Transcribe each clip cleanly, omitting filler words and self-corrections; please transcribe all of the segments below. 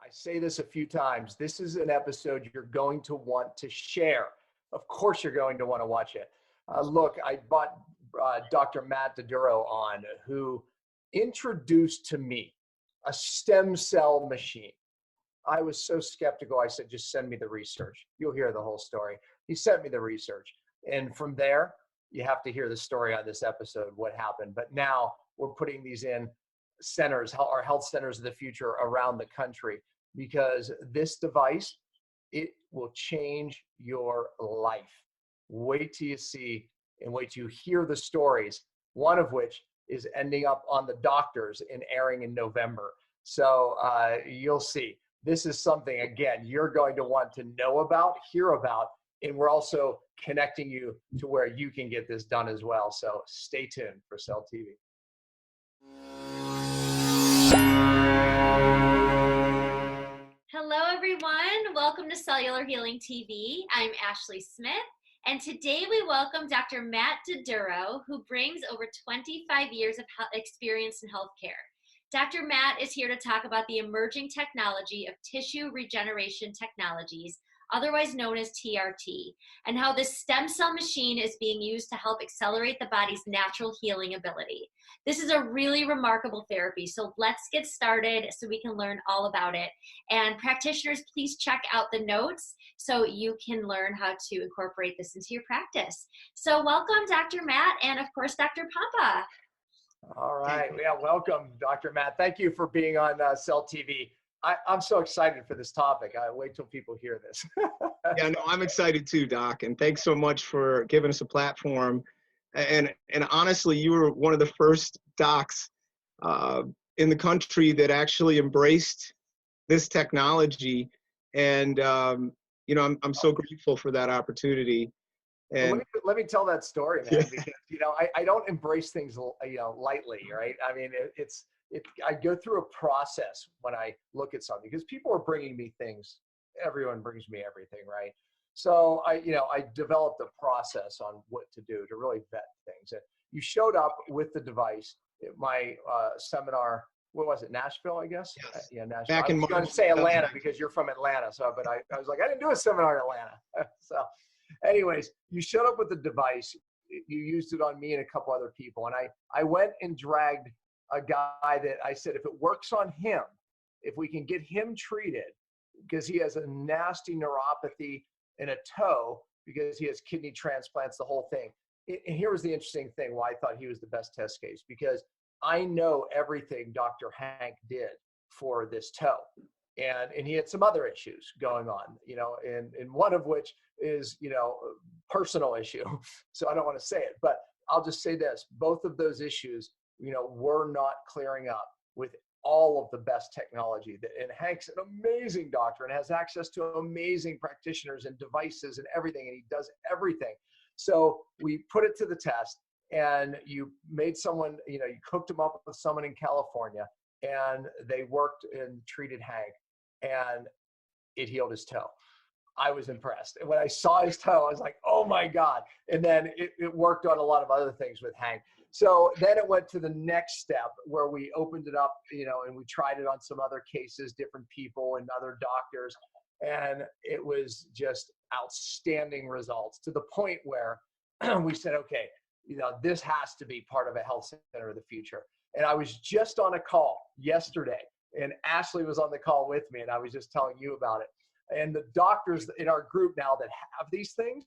I say this a few times. This is an episode you're going to want to share. Of course, you're going to want to watch it. Look, I brought Dr. Matt DiDuro on, who introduced to me a stem cell machine. I was so skeptical. I said, just send me the research. You'll hear the whole story. He sent me the research. And from there, you have to hear the story on this episode, what happened. But now we're putting these in centers, our health centers of the future around the country, because this device, it will change your life. Wait till you see and wait till you hear the stories, one of which is ending up on the doctors and airing in November. So you'll see. This is something, again, you're going to want to know about, hear about, and we're also connecting you to where you can get this done as well. So stay tuned for Cell TV. Hello, everyone. Welcome to Cellular Healing TV. I'm Ashley Smith, and today we welcome Dr. Matt DiDuro, who brings over 25 years of experience in healthcare. Dr. Matt is here to talk about the emerging technology of Tissue Regeneration Technologies, otherwise known as TRT, and how this stem cell machine is being used to help accelerate the body's natural healing ability. This is a really remarkable therapy, so let's get started so we can learn all about it. And practitioners, please check out the notes so you can learn how to incorporate this into your practice. So welcome, Dr. Matt, and of course, Dr. Pompa. All right. Yeah, welcome, Dr. Matt. Thank you for being on Cell TV. I'm so excited for this topic. I wait till people hear this. Yeah, no, I'm excited too, Doc. And thanks so much for giving us a platform. And honestly, you were one of the first docs in the country that actually embraced this technology. And, you know, I'm so grateful for that opportunity. And well, let me tell that story, man, because, you know, I don't embrace things, you know, lightly, right? I mean, I go through a process when I look at something, because people are bringing me things. Everyone brings me everything, right? So I developed a process on what to do to really vet things. And you showed up with the device at my seminar. What was it? Nashville, I guess. Yes. Yeah, Nashville. Back in I was going to say Atlanta because you're from Atlanta. So, but I was like, I didn't do a seminar in Atlanta. So, anyways, you showed up with the device. You used it on me and a couple other people, and I went and dragged a guy that I said, if it works on him, if we can get him treated, because he has a nasty neuropathy in a toe, because he has kidney transplants, the whole thing. And here was the interesting thing why I thought he was the best test case, because I know everything Dr. Hank did for this toe. And he had some other issues going on, you know, and one of which is, you know, personal issue. So I don't want to say it, but I'll just say this. Both of those issues, you know, were not clearing up with all of the best technology. And Hank's an amazing doctor and has access to amazing practitioners and devices and everything, and he does everything. So we put it to the test, and you made someone, you know, you hooked him up with someone in California, and they worked and treated Hank, and it healed his toe. I was impressed. And when I saw his toe, I was like, oh my God. And then it worked on a lot of other things with Hank. So then it went to the next step where we opened it up, you know, and we tried it on some other cases, different people and other doctors. And it was just outstanding results, to the point where we said, okay, you know, this has to be part of a health center of the future. And I was just on a call yesterday, and Ashley was on the call with me, and I was just telling you about it. And the doctors in our group now that have these things,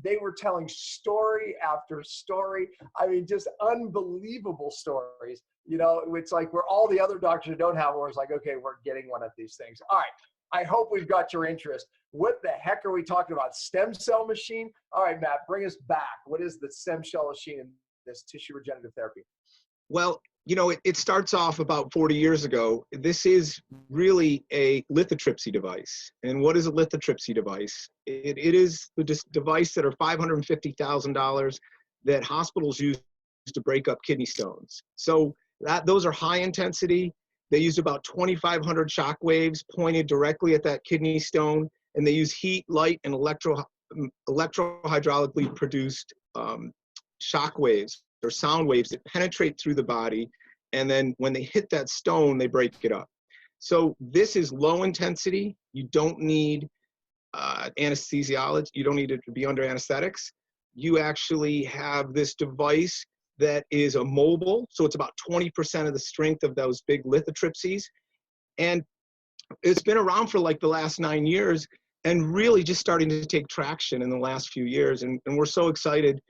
they were telling story after story. I mean, just unbelievable stories. You know, it's like where all the other doctors who don't have one, it's like, okay, we're getting one of these things. All right. I hope we've got your interest. What the heck are we talking about? Stem cell machine? All right, Matt, bring us back. What is the stem cell machine in this tissue regenerative therapy? well, you know, it starts off about 40 years ago. This is really a lithotripsy device. And what is a lithotripsy device? It is the device that are $550,000 that hospitals use to break up kidney stones. So those are high intensity. They use about 2,500 shock waves pointed directly at that kidney stone, and they use heat, light, and electrohydraulically produced shock waves or sound waves that penetrate through the body, and then when they hit that stone, they break it up. So this is low intensity. You don't need anesthesiology. You don't need it to be under anesthetics. You actually have this device that is a mobile. So it's about 20% of the strength of those big lithotripsies. And it's been around for like the last 9 years and really just starting to take traction in the last few years. And we're so excited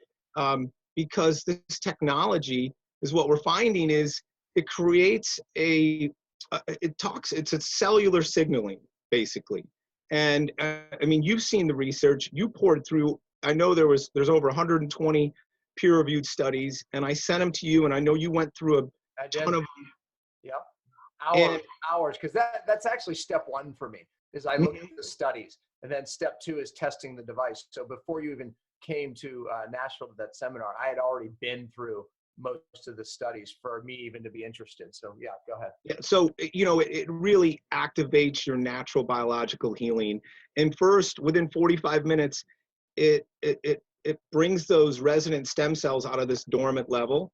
because this technology is what we're finding is it creates it's a cellular signaling basically. And I mean, you've seen the research, you poured through, I know there's over 120 peer-reviewed studies, and I sent them to you, and I know you went through a ton of them. Yep. Hours, because that's actually step one for me, is I look at the studies, and then step two is testing the device. So before you even came to Nashville to that seminar, I had already been through most of the studies for me even to be interested. So yeah, go ahead. Yeah, so, you know, it really activates your natural biological healing. And first, within 45 minutes, it brings those resident stem cells out of this dormant level.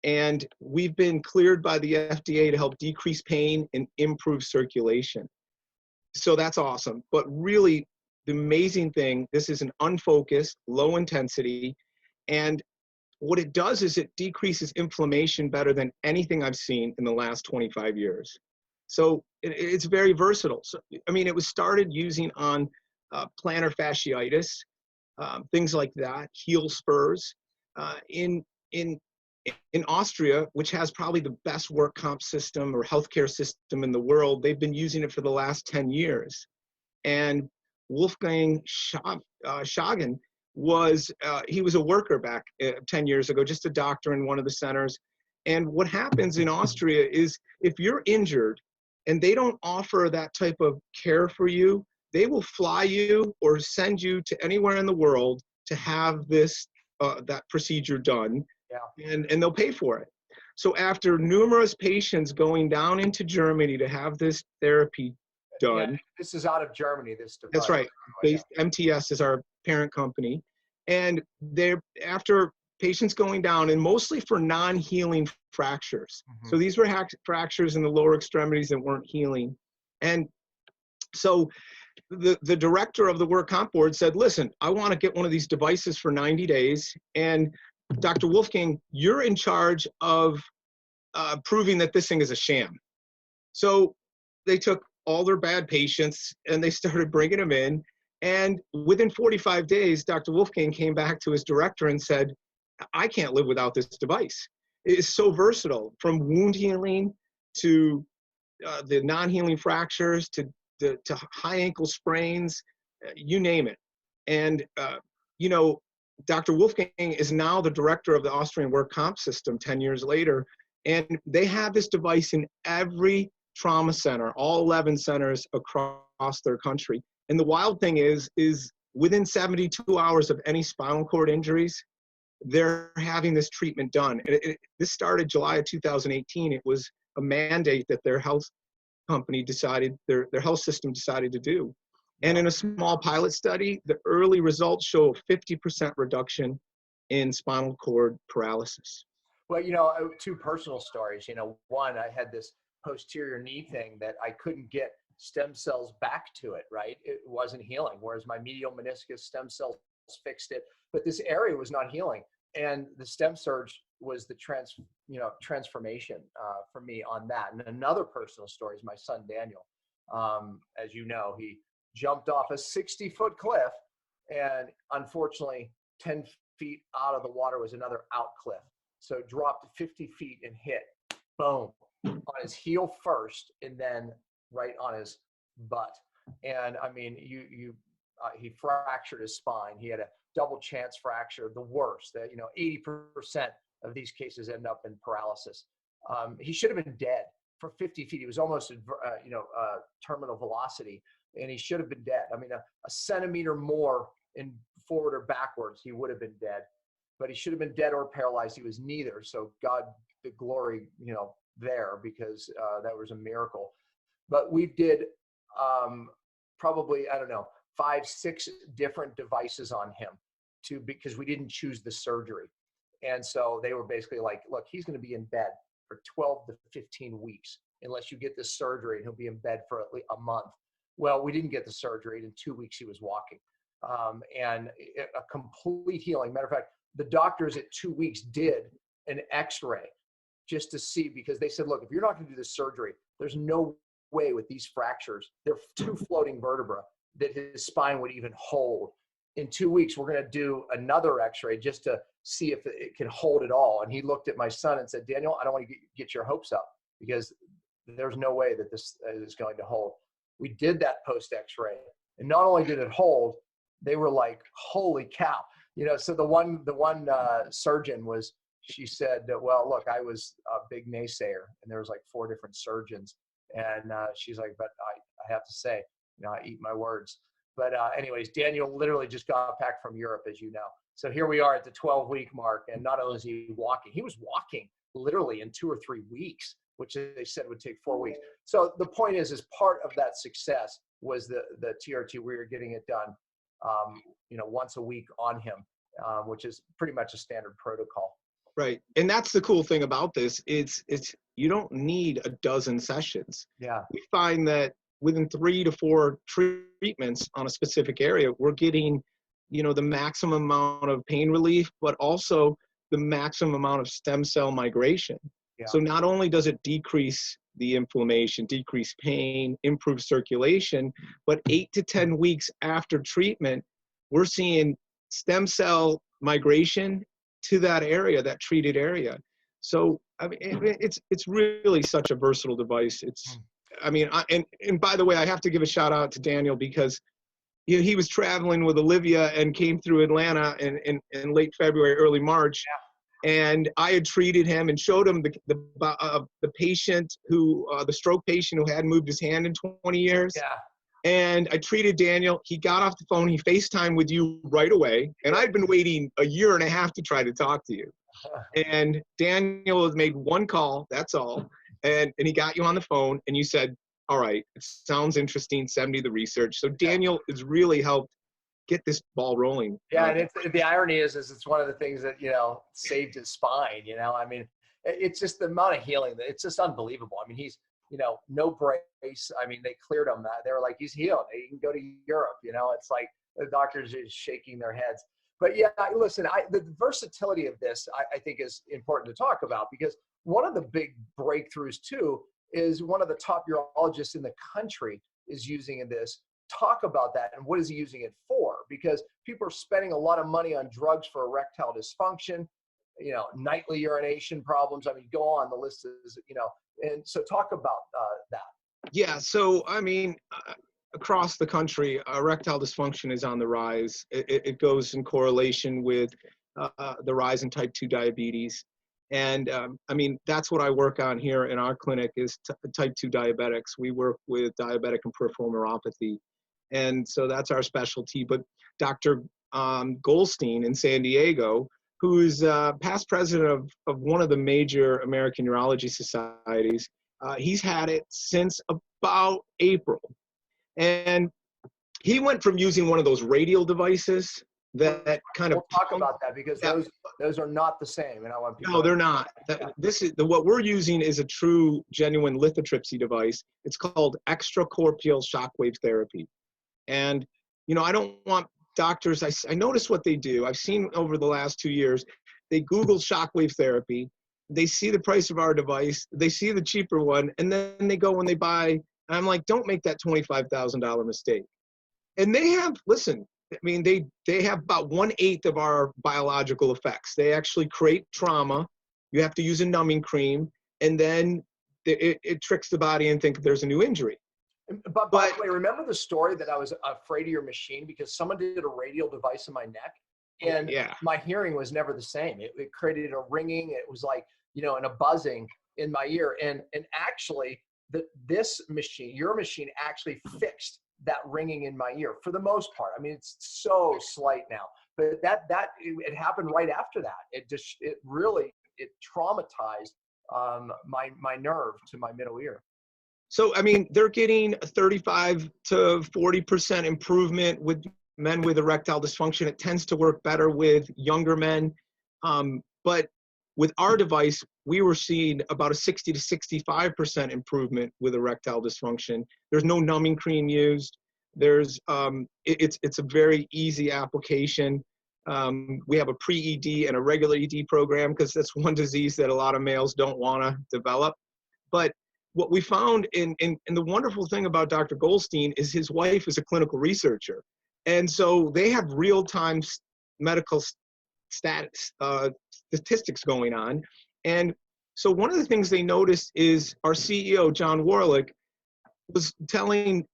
And we've been cleared by the FDA to help decrease pain and improve circulation. So that's awesome. But really, the amazing thing, this is an unfocused, low intensity, and what it does is it decreases inflammation better than anything I've seen in the last 25 years. So it's very versatile. So, I mean, it was started using on plantar fasciitis, things like that, heel spurs. In Austria, which has probably the best work comp system or healthcare system in the world, they've been using it for the last 10 years. And Wolfgang Schagen he was a worker back 10 years ago, just a doctor in one of the centers. And what happens in Austria is if you're injured and they don't offer that type of care for you, they will fly you or send you to anywhere in the world to have that procedure done. Yeah. And they'll pay for it. So after numerous patients going down into Germany to have this therapy done. Yeah, this is out of Germany, this device. That's right. MTS is our parent company. And after patients going down, and mostly for non-healing fractures. Mm-hmm. So these were fractures in the lower extremities that weren't healing. And so the director of the work comp board said, listen, I want to get one of these devices for 90 days. And Dr. Wolfgang, you're in charge of proving that this thing is a sham. So they took all their bad patients and they started bringing them in. And within 45 days, Dr. Wolfgang came back to his director and said, I can't live without this device. It is so versatile, from wound healing to the non-healing fractures to high ankle sprains, you name it. And, you know, Dr. Wolfgang is now the director of the Austrian work comp system 10 years later. And they have this device in every trauma center, all 11 centers across their country. And the wild thing is within 72 hours of any spinal cord injuries, they're having this treatment done. This started July of 2018. It was a mandate that their health company decided, their health system decided to do. And in a small pilot study, the early results show a 50% reduction in spinal cord paralysis. Well, you know, two personal stories. You know, one, I had this posterior knee thing that I couldn't get stem cells back to it, right? It wasn't healing, whereas my medial meniscus stem cells fixed it, but this area was not healing. And the stem surge was the transformation for me on that. And another personal story is my son, Daniel. As you know, he jumped off a 60-foot cliff, and unfortunately 10 feet out of the water was another out cliff. So dropped 50 feet and hit, boom, on his heel first, and then right on his butt. And I mean, he fractured his spine. He had a double chance fracture, the worst. That 80% of these cases end up in paralysis. He should have been dead for 50 feet. He was almost at terminal velocity, and he should have been dead. I mean, a centimeter more in forward or backwards, he would have been dead. But he should have been dead or paralyzed. He was neither. So God, the glory, there, because that was a miracle. But we did probably, 5-6 different devices on him because we didn't choose the surgery. And so they were basically like, look, he's going to be in bed for 12 to 15 weeks. unless you get this surgery, and he'll be in bed for at least a month. Well, we didn't get the surgery, and in 2 weeks he was walking, and a complete healing. Matter of fact, the doctors at 2 weeks did an X-ray just to see, because they said, look, if you're not going to do this surgery, there's no way with these fractures, they're 2 floating vertebrae, that his spine would even hold. In 2 weeks, we're going to do another X-ray just to see if it can hold it all. And he looked at my son and said, Daniel, I don't want to get your hopes up, because there's no way that this is going to hold. We did that post X-ray, and not only did it hold, they were like, holy cow. So the one surgeon she said, well, look, I was a big naysayer, and there was like 4 different surgeons. And she's like, but I have to say, I eat my words. But anyways, Daniel literally just got back from Europe, as you know. So here we are at the 12-week mark, and not only is he was walking literally in 2 or 3 weeks, which they said would take 4 weeks. So the point is part of that success was the TRT. We were getting it done, once a week on him, which is pretty much a standard protocol. Right. And that's the cool thing about this. It's you don't need a dozen sessions. Yeah. We find that within 3 to 4 treatments on a specific area, we're getting, the maximum amount of pain relief, but also the maximum amount of stem cell migration. Yeah. So not only does it decrease the inflammation, decrease pain, improve circulation, but 8 to 10 weeks after treatment, we're seeing stem cell migration to that area, that treated area. So I mean, it's really such a versatile device. And by the way, I have to give a shout out to Daniel, because he was traveling with Olivia and came through Atlanta in late February, early March. Yeah. And I had treated him and showed him the patient the stroke patient who hadn't moved his hand in 20 years. Yeah. And I treated Daniel. He got off the phone. He FaceTimed with you right away. And I'd been waiting a year and a half to try to talk to you. And Daniel has made 1 call, that's all. And he got you on the phone, and you said, all right, it sounds interesting, send me the research. So Daniel has really helped get this ball rolling. Yeah, and the irony is it's one of the things that, saved his spine, I mean, it's just the amount of healing. It's just unbelievable. I mean, he's, no brace. I mean, they cleared him. They were like, he's healed. He can go to Europe. It's like the doctors are shaking their heads. But yeah, listen, the versatility of this, I think, is important to talk about, because one of the big breakthroughs too is one of the top urologists in the country is using this. Talk about that, and what is he using it for? Because people are spending a lot of money on drugs for erectile dysfunction, nightly urination problems. I mean, go on, the list is, and so talk about that. Yeah, so I mean, across the country, erectile dysfunction is on the rise. It goes in correlation with the rise in type 2 diabetes. And I mean, that's what I work on here in our clinic is type 2 diabetics. We work with diabetic and peripheral neuropathy. And so that's our specialty. But Dr. Goldstein in San Diego, who's past president of one of the major American urology societies, he's had it since about April. And he went from using one of those radial devices that kind of— We'll talk about that, because those are not the same. And I want people— No, they're not. What we're using is a true, genuine lithotripsy device. It's called extracorporeal shockwave therapy. And, I don't want doctors— I notice what they do. I've seen over the last 2 years, they Google shockwave therapy. They see the price of our device. They see the cheaper one. And then they go and they buy. And I'm like, don't make that $25,000 mistake. And they have, listen, I mean, they have about 1/8 of our biological effects. They actually create trauma. You have to use a numbing cream, and then it tricks the body and think there's a new injury. But by the way, remember the story that I was afraid of your machine because someone did a radial device in my neck, and my hearing was never the same. It created a ringing. It was like, and a buzzing in my ear. And actually, this machine, your machine, actually fixed that ringing in my ear for the most part. I mean, it's so slight now, but it happened right after that. It really traumatized my nerve to my middle ear. So, I mean, they're getting a 35 to 40% improvement with men with erectile dysfunction. It tends to work better with younger men. But with our device, we were seeing about a 60 to 65% improvement with erectile dysfunction. There's no numbing cream used. There's it's a very easy application. We have a pre-ED and a regular ED program because that's one disease that a lot of males don't want to develop. But what we found and the wonderful thing about Dr. Goldstein is his wife is a clinical researcher. And so they have real-time medical statistics going on. And so one of the things they noticed is our CEO, John Warlick, was telling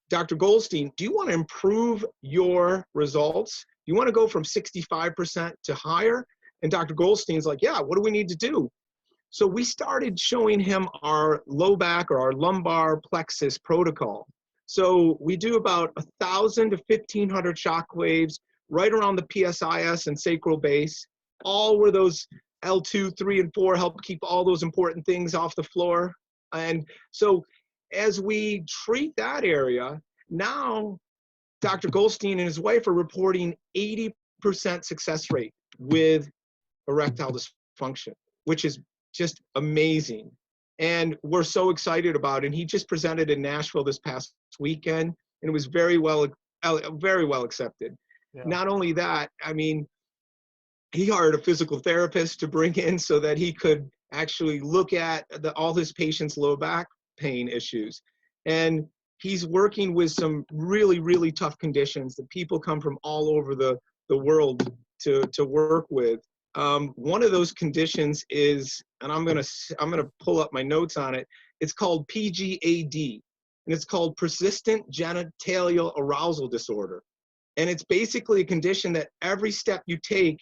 Dr. Goldstein, do you want to improve your results? You want to go from 65% to higher? And Dr. Goldstein's like, yeah, what do we need to do? So we started showing him our low back or our lumbar plexus protocol. So we do about 1,000 to 1,500 shock waves right around the PSIS and sacral base, all where those L2, 3, and 4 help keep all those important things off the floor. And so as we treat that area, now Dr. Goldstein and his wife are reporting 80% success rate with erectile dysfunction, which is just amazing. And we're so excited about it. And he just presented in Nashville this past weekend, and it was very well accepted. Yeah. Not only that, I mean, he hired a physical therapist to bring in so that he could actually look at all his patients' low back pain issues. And he's working with some really, really tough conditions that people come from all over the world to work with. One of those conditions is, and I'm gonna pull up my notes on it. It's called PGAD, and it's called persistent genitalial arousal disorder. And it's basically a condition that every step you take,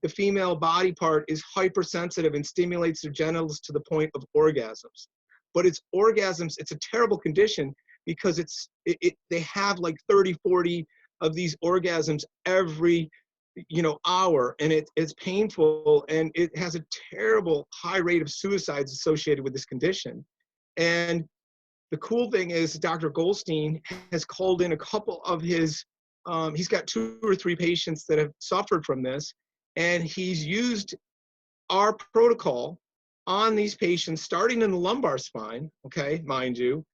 the female body part is hypersensitive and stimulates their genitals to the point of orgasms. But it's orgasms, it's a terrible condition because they have like 30, 40 of these orgasms every hour, and it's painful, and it has a terrible high rate of suicides associated with this condition. And the cool thing is Dr. Goldstein has called in a couple of his, he's got 2 or 3 patients that have suffered from this, and he's used our protocol on these patients starting in the lumbar spine, okay, mind you,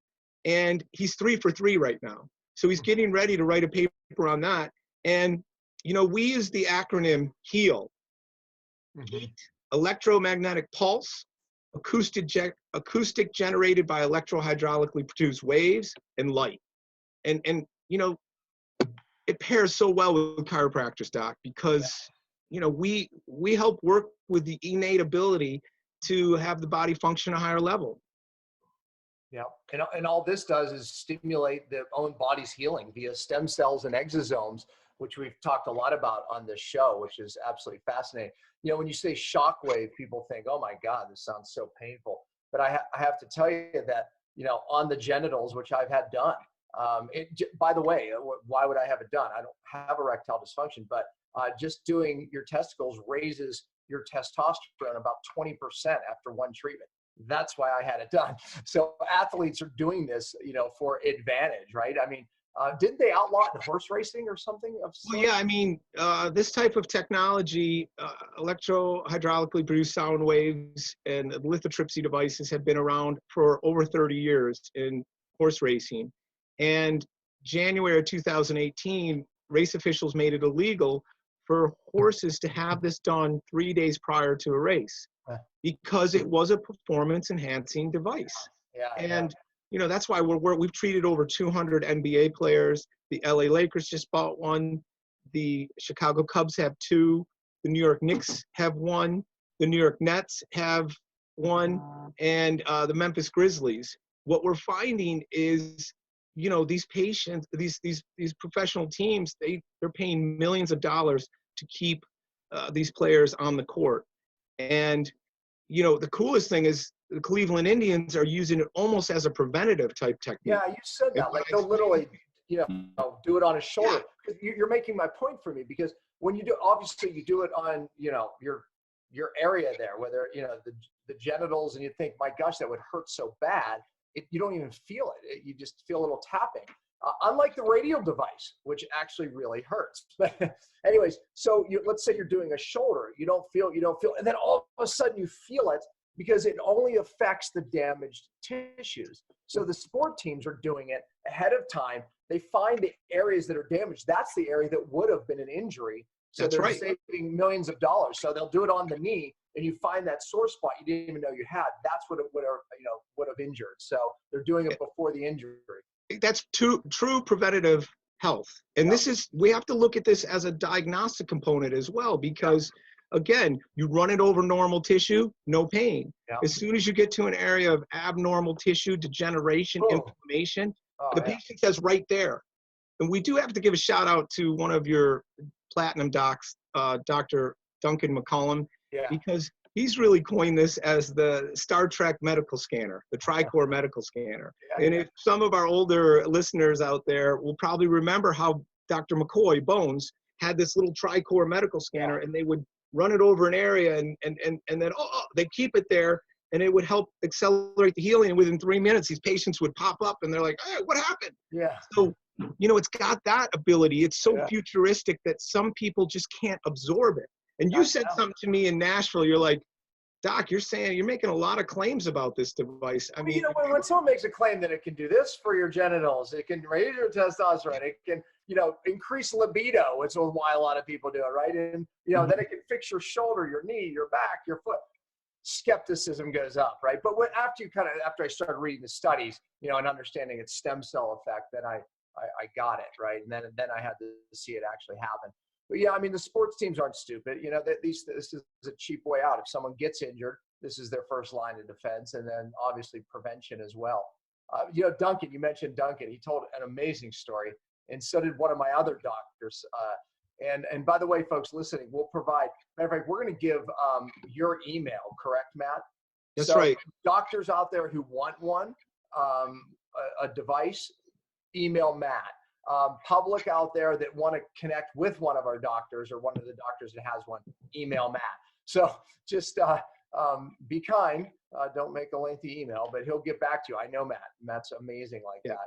and he's 3 for 3 right now. So he's getting ready to write a paper on that. And we use the acronym HEAL, heat, electromagnetic pulse, acoustic generated by electrohydraulically produced waves, and light. And it pairs so well with chiropractors, Doc, because we help work with the innate ability to have the body function at a higher level. Yeah, and all this does is stimulate the own body's healing via stem cells and exosomes, which we've talked a lot about on this show, which is absolutely fascinating. When you say shockwave, people think, oh my God, this sounds so painful. But I have to tell you that, on the genitals, which I've had done, by the way, why would I have it done? I don't have erectile dysfunction, but just doing your testicles raises your testosterone about 20% after one treatment. That's why I had it done. So athletes are doing this, for advantage, right? I mean, didn't they outlaw it in horse racing or something? Well, yeah, I mean, this type of technology, electrohydraulically produced sound waves and lithotripsy devices have been around for over 30 years in horse racing. And January of 2018, race officials made it illegal for horses to have this done 3 days prior to a race because it was a performance enhancing device. And that's why we've treated over 200 NBA players. The LA Lakers just bought one. The Chicago Cubs have 2. The New York Knicks have 1. The New York Nets have 1. And the Memphis Grizzlies. What we're finding is, these patients, these professional teams, they're paying millions of dollars to keep these players on the court. And, the coolest thing is the Cleveland Indians are using it almost as a preventative type technique. Yeah, you said that. Like they'll literally, do it on his shoulder. You're making my point for me, because when you do, obviously you do it on, your area there, whether, the genitals, and you think, my gosh, that would hurt so bad. You don't even feel it. You just feel a little tapping. unlike the radial device, which actually really hurts. But anyways, so let's say you're doing a shoulder, you don't feel, and then all of a sudden you feel it because it only affects the damaged tissues. So the sport teams are doing it ahead of time. They find the areas that are damaged. That's the area that would have been an injury. So That's they're right. saving millions of dollars. So they'll do it on the knee, and you find that sore spot you didn't even know you had. That's what it would have injured. So they're doing it before the injury. That's true preventative health. And we have to look at this as a diagnostic component as well, because again, you run it over normal tissue, no pain. Yeah. As soon as you get to an area of abnormal tissue, degeneration, inflammation, the patient says right there. And we do have to give a shout out to one of your platinum docs, Dr. Duncan McCollum, because he's really coined this as the Star Trek medical scanner, the TriCore medical scanner. And if some of our older listeners out there will probably remember how Dr. McCoy, Bones, had this little TriCore medical scanner, and they would run it over an area and then they keep it there, and it would help accelerate the healing. And within 3 minutes, these patients would pop up and they're like, hey, what happened? Yeah. So, it's got that ability. It's so futuristic that some people just can't absorb it. And you said something to me in Nashville. You're like, Doc, you're making a lot of claims about this device. I mean, when someone makes a claim that it can do this for your genitals, it can raise your testosterone, it can, increase libido, which is why a lot of people do it, right? And, then it can fix your shoulder, your knee, your back, your foot. Skepticism goes up, right? But after I started reading the studies, and understanding its stem cell effect, then I got it, right? And then I had to see it actually happen. But yeah, I mean, the sports teams aren't stupid. This is a cheap way out. If someone gets injured, this is their first line of defense, and then obviously prevention as well. Duncan, you mentioned Duncan. He told an amazing story, and so did one of my other doctors. And by the way, folks listening, we'll provide. Matter of fact, we're going to give your email, correct, Matt? That's right. Doctors out there who want one, a device, email Matt. Public out there that want to connect with one of our doctors or one of the doctors that has one, email Matt. So just be kind. Don't make a lengthy email, but he'll get back to you. I know Matt. Matt's amazing like that.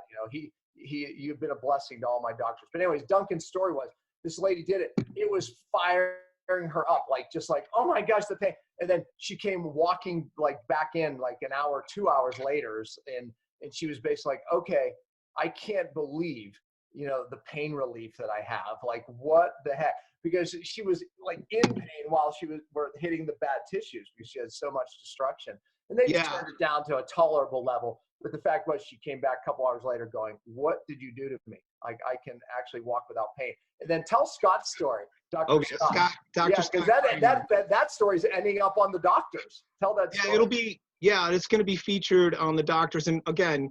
You've been a blessing to all my doctors. But anyways, Duncan's story was this lady did it. It was firing her up, just like, oh my gosh, the pain. And then she came walking back in an hour, 2 hours later, and she was basically like, okay, I can't believe the pain relief that I have. What the heck? Because she was in pain while were hitting the bad tissues because she had so much destruction. And they turned it down to a tolerable level. But the fact was she came back a couple hours later going, what did you do to me? I can actually walk without pain. And then tell Scott's story, Dr. Scott. Dr. Scott. That story is ending up on the doctors. Tell that story. It's going to be featured on the doctors. And again,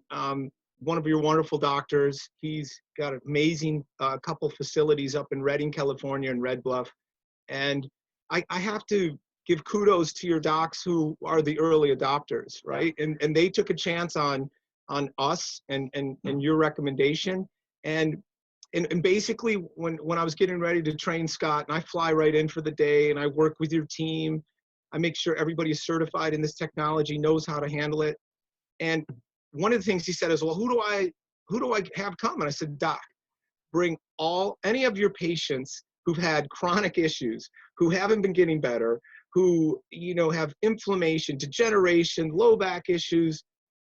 one of your wonderful doctors, he's got an amazing couple facilities up in Redding, California, and Red Bluff. And I have to give kudos to your docs who are the early adopters, right? And they took a chance on us and your recommendation. And basically when I was getting ready to train Scott, and I fly right in for the day and I work with your team, I make sure everybody is certified in this technology, knows how to handle it. And one of the things he said is, well, who do I have come? And I said, Doc, bring any of your patients who've had chronic issues, who haven't been getting better, who, have inflammation, degeneration, low back issues,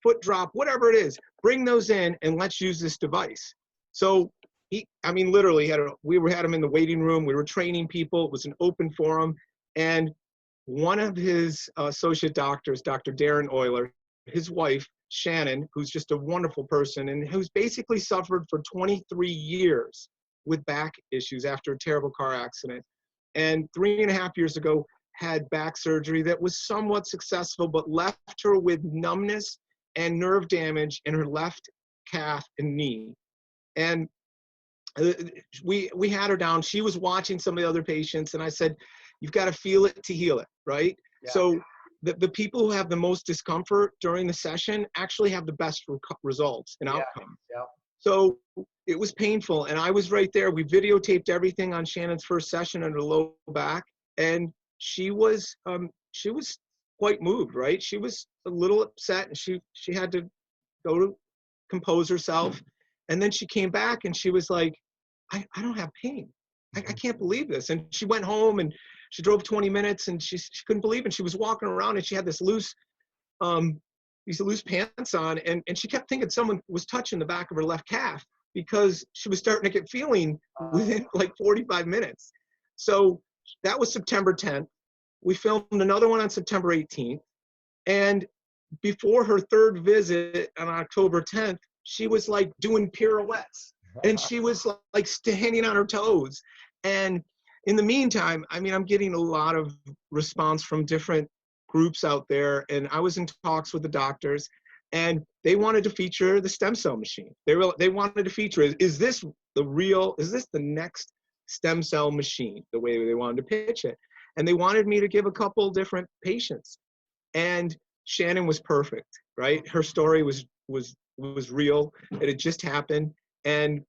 foot drop, whatever it is, bring those in and let's use this device. So literally we had him in the waiting room. We were training people. It was an open forum. And one of his associate doctors, Dr. Darren Euler, his wife, Shannon, who's just a wonderful person and who's basically suffered for 23 years with back issues after a terrible car accident. And 3.5 years ago, had back surgery that was somewhat successful, but left her with numbness and nerve damage in her left calf and knee. And we had her down. She was watching some of the other patients, and I said, you've got to feel it to heal it, right? Yeah. So the people who have the most discomfort during the session actually have the best results and outcomes. Yeah. So it was painful, and I was right there. We videotaped everything on Shannon's first session under low back, and she was quite moved, right? She was a little upset, and she had to go to compose herself. And then she came back and she was like, I don't have pain. I can't believe this. And she went home and she drove 20 minutes and she couldn't believe it. And she was walking around and she had this these loose pants on, and she kept thinking someone was touching the back of her left calf because she was starting to get feeling within like 45 minutes. So that was September 10th. We filmed another one on September 18th. And before her third visit on October 10th, she was like doing pirouettes and she was like standing on her toes. And in the meantime, I mean, I'm getting a lot of response from different groups out there, and I was in talks with the doctors, and they wanted to feature the stem cell machine. They wanted to feature, is this the next stem cell machine, the way they wanted to pitch it. And they wanted me to give a couple different patients. And Shannon was perfect, right? Her story was real. It had just happened, and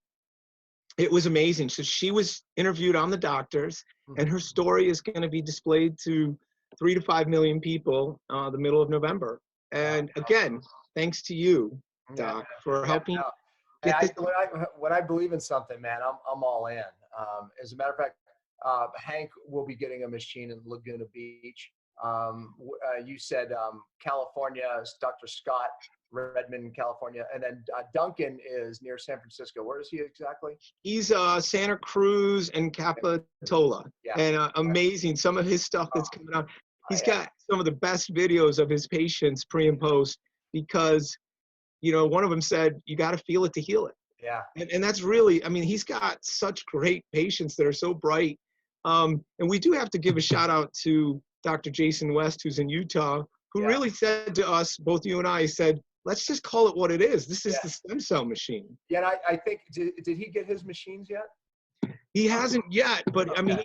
it was amazing. So she was interviewed on the doctors, and her story is going to be displayed to 3 to 5 million people the middle of November. And again, thanks to you, Doc, for helping. When I believe in something, man, I'm all in. As a matter of fact, Hank will be getting a machine in Laguna Beach. You said California is Dr. Scott Redmond, California, and then Duncan is near San Francisco. Where is he exactly? He's Santa Cruz and Capitola, and amazing some of his stuff that's coming out. He's got some of the best videos of his patients pre and post, because one of them said you got to feel it to heal it. Yeah, and that's really, I mean, he's got such great patients that are so bright. And we do have to give a shout out to Dr. Jason West, who's in Utah, who really said to us, both you and I, said, let's just call it what it is. This is the stem cell machine. Yeah, and I think, did he get his machines yet? He hasn't yet, but I mean,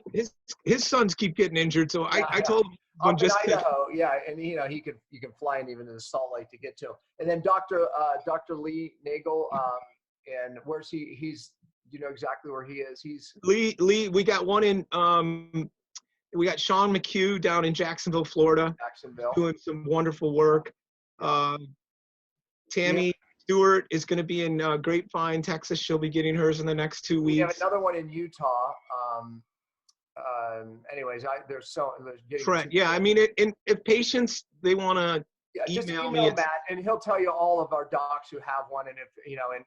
his sons keep getting injured. So I told him, up in Idaho, and you can fly in even to Salt Lake to get to him. And then Dr. Lee Nagel, and where's he? He's, you know exactly where he is. He's Lee. We got one in. We got Sean McHugh down in Jacksonville, Florida, doing some wonderful work. Tammy Stewart is going to be in Grapevine, Texas. She'll be getting hers in the next 2 weeks. We have another one in Utah. Anyways, there's Trent, I mean, if patients, they want to email me, Matt, and he'll tell you all of our docs who have one, and if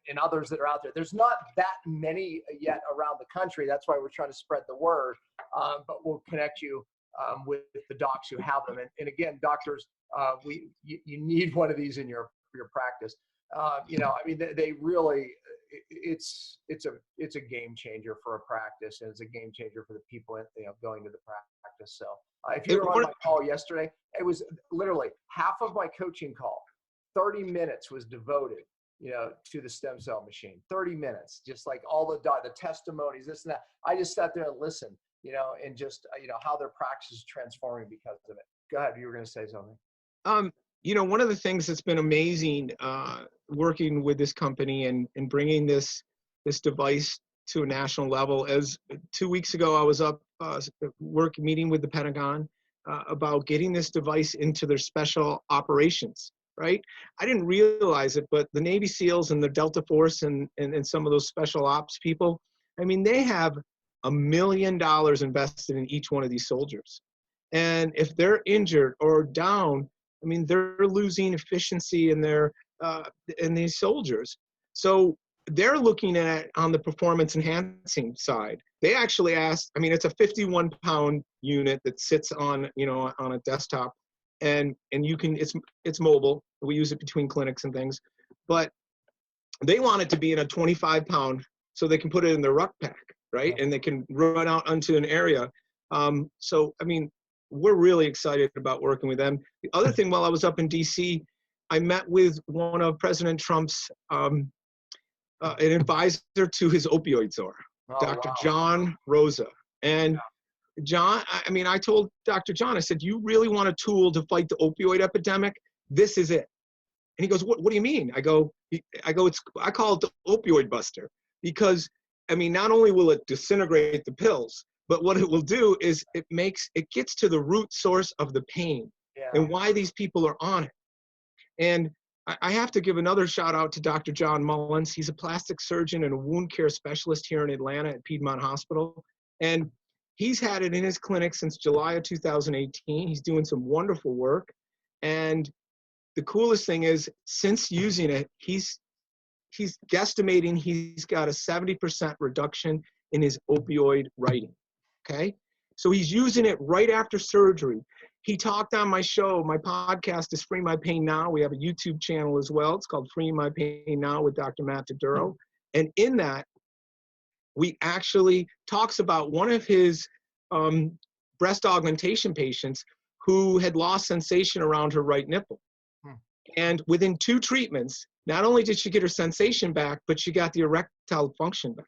and others that are out there. There's not that many yet around the country. That's why we're trying to spread the word. But we'll connect you with the docs who have them. And again, doctors, you need one of these in your practice. I mean, they really, it's a game changer for a practice, and it's a game changer for the people going to the practice. So if you were on my call yesterday, it was literally half of my coaching call, 30 minutes was devoted to the stem cell machine. 30 minutes, just like all the testimonies, this and that. I just sat there and listened, and just how their practice is transforming because of it. Go ahead, you were going to say something. One of the things that's been amazing working with this company and bringing this device to a national level, as 2 weeks ago I was up meeting with the Pentagon about getting this device into their special operations, right? I didn't realize it, but the Navy SEALs and the Delta Force and some of those special ops people, I mean, they have $1 million invested in each one of these soldiers. And if they're injured or down, I mean, they're losing efficiency in these soldiers. So they're looking at on the performance enhancing side. They actually asked, I mean, it's a 51-pound unit that sits on, on a desktop, and you can, it's mobile. We use it between clinics and things, but they want it to be in a 25-pound so they can put it in their ruck pack, right? And they can run out onto an area. So, I mean, we're really excited about working with them. The other thing, while I was up in DC, I met with one of President Trump's, an advisor to his opioid czar, Dr. John Rosa. And John, I mean, I told Dr. John, I said, you really want a tool to fight the opioid epidemic? This is it. And he goes, what do you mean? I call it the opioid buster, because, I mean, not only will it disintegrate the pills, but what it will do is it gets to the root source of the pain and why these people are on it. And I have to give another shout out to Dr. John Mullins. He's a plastic surgeon and a wound care specialist here in Atlanta at Piedmont Hospital. And he's had it in his clinic since July of 2018. He's doing some wonderful work. And the coolest thing is, since using it, he's guesstimating he's got a 70% reduction in his opioid writing, okay? So he's using it right after surgery. He talked on my show. My podcast is Free My Pain Now. We have a YouTube channel as well. It's called Free My Pain Now with Dr. Matt DiDuro. And in that, we actually talks about one of his breast augmentation patients who had lost sensation around her right nipple. And within 2 treatments, not only did she get her sensation back, but she got the erectile function back.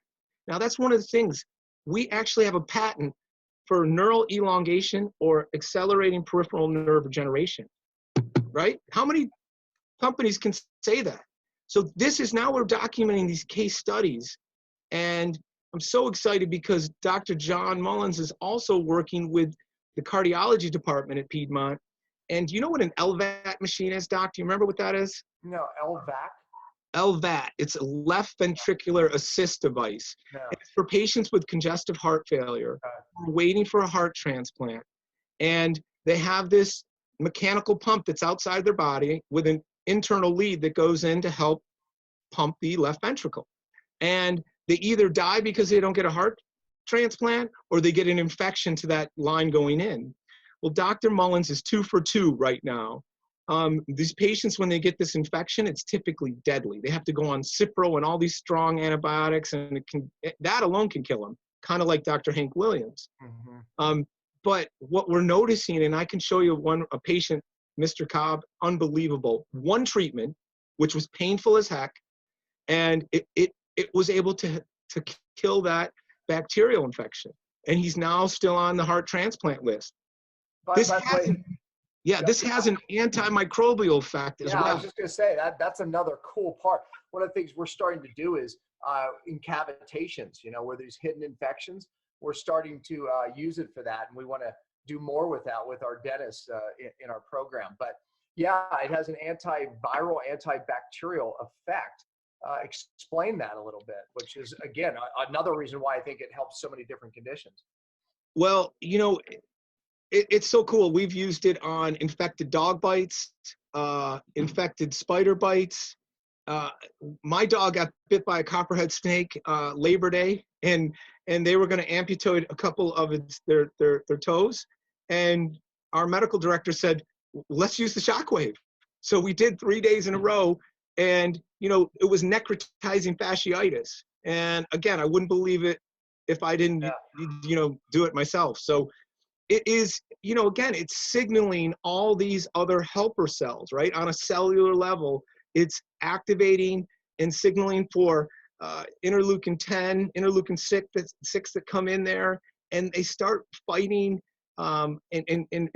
Now, that's one of the things. We actually have a patent for neural elongation or accelerating peripheral nerve regeneration, right? How many companies can say that? So this is now we're documenting these case studies. And I'm so excited because Dr. John Mullins is also working with the cardiology department at Piedmont. And do you know what an LVAT machine is, Doc? Do you remember what that is? No, LVAC? LVAT. It's a left ventricular assist device. No. It's for patients with congestive heart failure who are waiting for a heart transplant. And they have this mechanical pump that's outside their body with an internal lead that goes in to help pump the left ventricle. And they either die because they don't get a heart transplant or they get an infection to that line going in. Well, Dr. Mullins is 2 for 2 right now. These patients, when they get this infection, it's typically deadly. They have to go on Cipro and all these strong antibiotics, and that alone can kill them, kind of like Dr. Hank Williams. Mm-hmm. But what we're noticing, and I can show you a patient, Mr. Cobb, unbelievable. 1 treatment, which was painful as heck, and it was able to kill that bacterial infection. And he's now still on the heart transplant list. This has an antimicrobial effect as well. I was just going to say that's another cool part. One of the things we're starting to do is in cavitations, where there's hidden infections, we're starting to use it for that. And we want to do more with that with our dentists in our program. But yeah, it has an antiviral, antibacterial effect. Explain that a little bit, which is, again, another reason why I think it helps so many different conditions. Well, it's so cool. We've used it on infected dog bites, infected spider bites. My dog got bit by a copperhead snake Labor Day, and they were going to amputate a couple of their toes. And our medical director said, let's use the shockwave. So we did 3 days in a row, and it was necrotizing fasciitis. And again, I wouldn't believe it if I didn't do it myself. So it is, again, it's signaling all these other helper cells, right? On a cellular level, it's activating and signaling for interleukin 10, interleukin 6 that come in there, and they start fighting and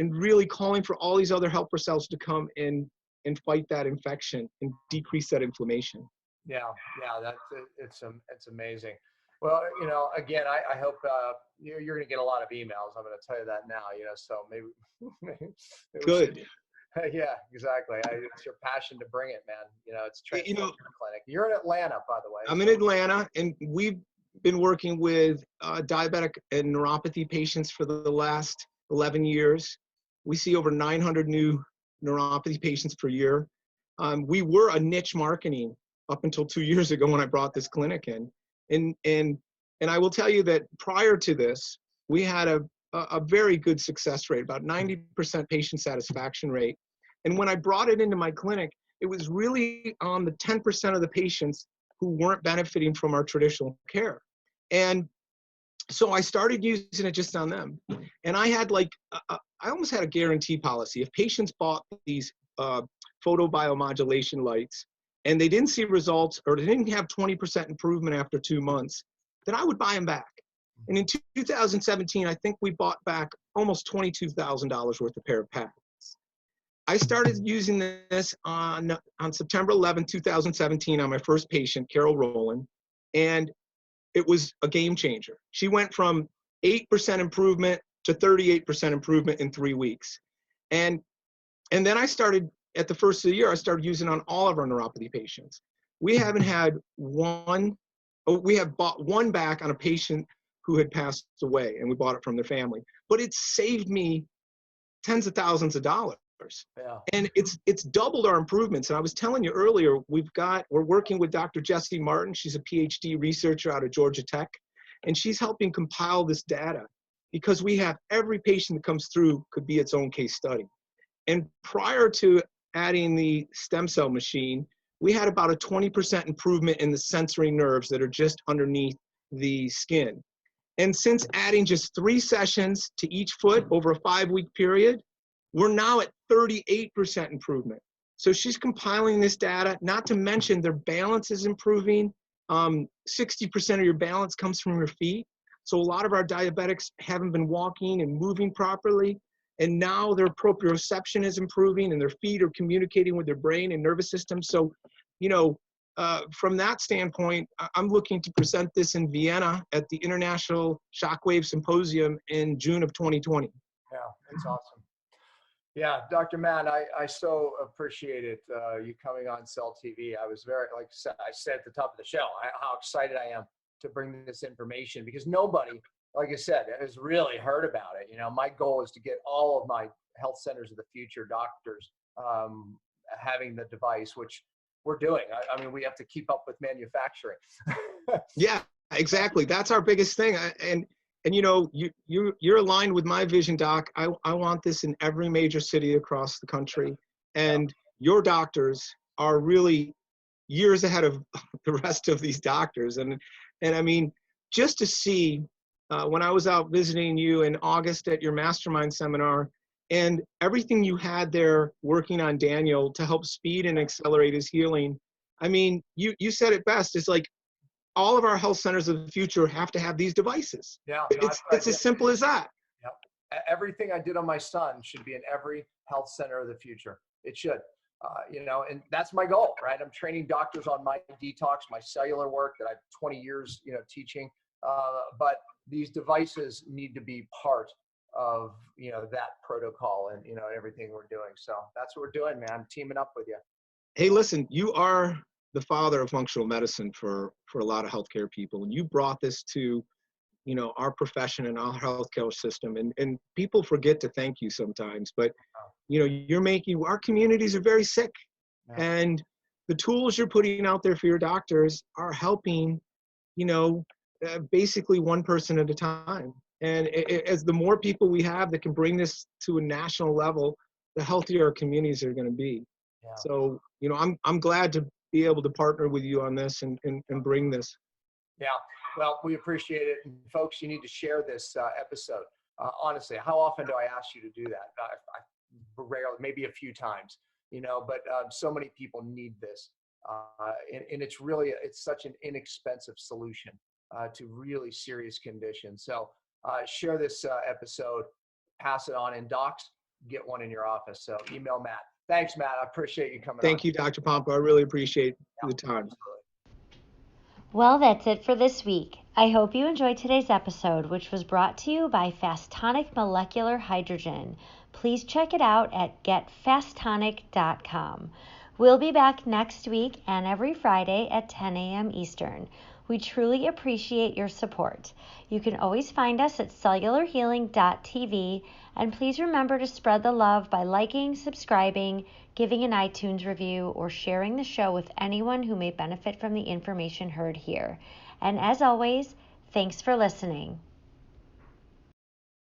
really calling for all these other helper cells to come in and fight that infection and decrease that inflammation. Yeah, it's amazing. Well, again, I hope you're going to get a lot of emails. I'm going to tell you that now. So maybe good. Yeah, exactly. It's your passion to bring it, man. It's transforming your clinic. You're in Atlanta, by the way. I'm in Atlanta, and we've been working with diabetic and neuropathy patients for the last 11 years. We see over 900 new neuropathy patients per year. We were a niche marketing up until 2 years ago when I brought this clinic in. And I will tell you that prior to this, we had a very good success rate, about 90% patient satisfaction rate. And when I brought it into my clinic, it was really on the 10% of the patients who weren't benefiting from our traditional care. And so I started using it just on them. And I had I almost had a guarantee policy. If patients bought these photobiomodulation lights and they didn't see results, or they didn't have 20% improvement after 2 months, then I would buy them back. And in 2017, I think we bought back almost $22,000 worth of pair of patents. I started using this on September 11, 2017 on my first patient, Carol Rowland, and it was a game changer. She went from 8% improvement to 38% improvement in 3 weeks. And then I started at the first of the year, I started using on all of our neuropathy patients. We haven't had we have bought one back on a patient who had passed away, and we bought it from their family. But it saved me tens of thousands of dollars. Yeah. And it's doubled our improvements. And I was telling you earlier, we're working with Dr. Jessie Martin. She's a PhD researcher out of Georgia Tech, and she's helping compile this data because we have every patient that comes through could be its own case study. And prior to adding the stem cell machine, we had about a 20% improvement in the sensory nerves that are just underneath the skin. And since adding just 3 sessions to each foot over a 5-week period, we're now at 38% improvement. So she's compiling this data, not to mention their balance is improving. 60% of your balance comes from your feet. So a lot of our diabetics haven't been walking and moving properly. And now their proprioception is improving and their feet are communicating with their brain and nervous system. So, from that standpoint, I'm looking to present this in Vienna at the International Shockwave Symposium in June of 2020. Yeah, that's awesome. Yeah, Dr. Matt, I so appreciate it, you coming on Cell TV. I was very, like I said at the top of the show, how excited I am to bring this information because nobody, like I said, has really heard about it. My goal is to get all of my health centers of the future doctors having the device, which we're doing. I mean, we have to keep up with manufacturing. Yeah, exactly. That's our biggest thing. And you're aligned with my vision, Doc. I want this in every major city across the country. And your doctors are really years ahead of the rest of these doctors. And I mean, just to see when I was out visiting you in August at your mastermind seminar, and everything you had there working on Daniel to help speed and accelerate his healing. I mean, you said it best. It's like all of our health centers of the future have to have these devices. Yeah, it's as simple as that. Yeah. Everything I did on my son should be in every health center of the future. It should, and that's my goal, right? I'm training doctors on my detox, my cellular work that I've 20 years, teaching. But these devices need to be part of that protocol and everything we're doing. So that's what we're doing, man. I'm teaming up with you. Hey, listen, you are the father of functional medicine for a lot of healthcare people, and you brought this to our profession and our healthcare system, and people forget to thank you sometimes, but you're making our communities are very sick. Yeah. And the tools you're putting out there for your doctors are helping basically one person at a time. And as the more people we have that can bring this to a national level, the healthier our communities are going to be. Yeah. So, I'm glad to be able to partner with you on this and bring this. Yeah, well, we appreciate it. And folks, you need to share this episode. Honestly, how often do I ask you to do that? I rarely, maybe a few times, but so many people need this. And it's such an inexpensive solution to really serious conditions. So share this episode, pass it on, and docs, get one in your office. So email Matt. Thanks, Matt. I appreciate you coming on. Thank you, Dr. Pompa. I really appreciate the time. Absolutely. Well, that's it for this week. I hope you enjoyed today's episode, which was brought to you by Fastonic Molecular Hydrogen. Please check it out at getfastonic.com. We'll be back next week and every Friday at 10 a.m. Eastern. We truly appreciate your support. You can always find us at cellularhealing.tv, and please remember to spread the love by liking, subscribing, giving an iTunes review, or sharing the show with anyone who may benefit from the information heard here. And as always, thanks for listening.